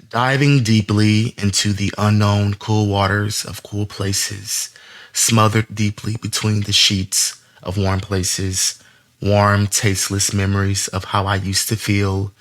Diving deeply into the unknown cool waters of cool places, smothered deeply between the sheets of warm places, warm, tasteless memories of how I used to feel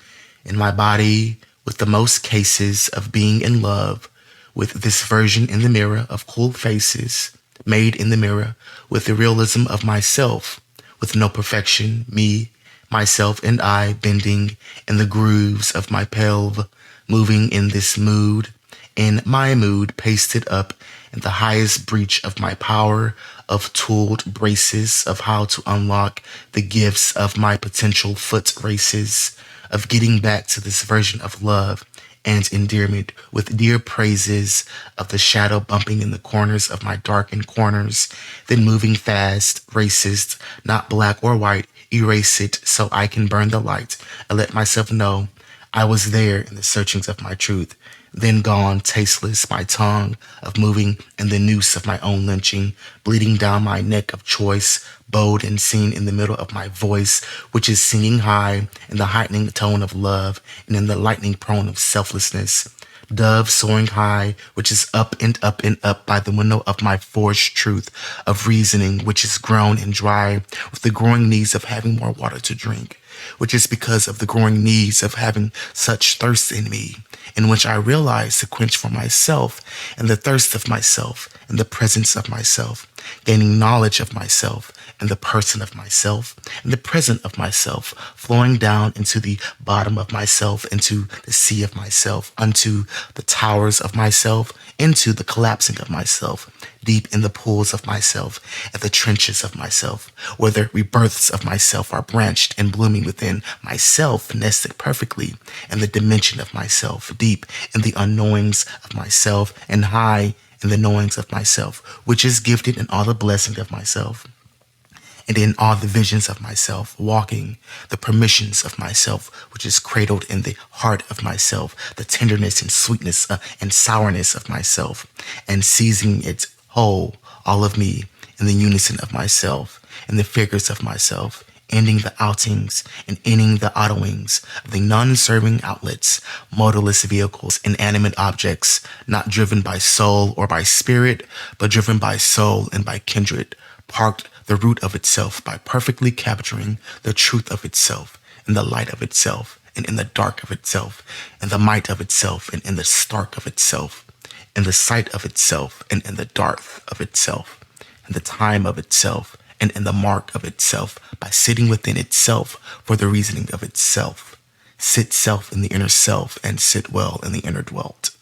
in my body with the most cases of being in love with this version in the mirror of cool faces, made in the mirror with the realism of myself, with no perfection, me, myself, and I bending in the grooves of my pelve, moving in this mood, in my mood pasted up in the highest breach of my power of tooled braces of how to unlock the gifts of my potential foot races, of getting back to this version of love and endearment with dear praises of the shadow bumping in the corners of my darkened corners, then moving fast, racist, not black or white, erase it so I can burn the light and let myself know I was there in the searchings of my truth, then gone, tasteless, my tongue of moving in the noose of my own lynching, bleeding down my neck of choice, bowed and seen in the middle of my voice, which is singing high in the heightening tone of love and in the lightning prone of selflessness. Dove soaring high, which is up and up and up by the window of my forged truth of reasoning, which is grown and dry with the growing needs of having more water to drink, which is because of the growing needs of having such thirst in me, in which I realize to quench for myself and the thirst of myself and the presence of myself, gaining knowledge of myself and the person of myself and the present of myself, flowing down into the bottom of myself, into the sea of myself, unto the towers of myself, into the collapsing of myself, deep in the pools of myself, at the trenches of myself, where the rebirths of myself are branched and blooming within myself, nested perfectly in the dimension of myself, deep in the unknowings of myself, and high in the knowings of myself, which is gifted in all the blessing of myself and in all the visions of myself, walking the permissions of myself, which is cradled in the heart of myself, the tenderness and sweetness and sourness of myself, and seizing it whole, all of me, in the unison of myself, in the figures of myself, ending the outings and ending the autoings of the non-serving outlets, motorless vehicles, inanimate objects, not driven by soul or by spirit, but driven by soul and by kindred, parked the root of itself by perfectly capturing the truth of itself, in the light of itself, and in the dark of itself, in the might of itself, and in the stark of itself, in the sight of itself, and in the dark of itself, in the time of itself, and in the mark of itself, by sitting within itself for the reasoning of itself. Sit self in the inner self, and sit well in the inner dwelt.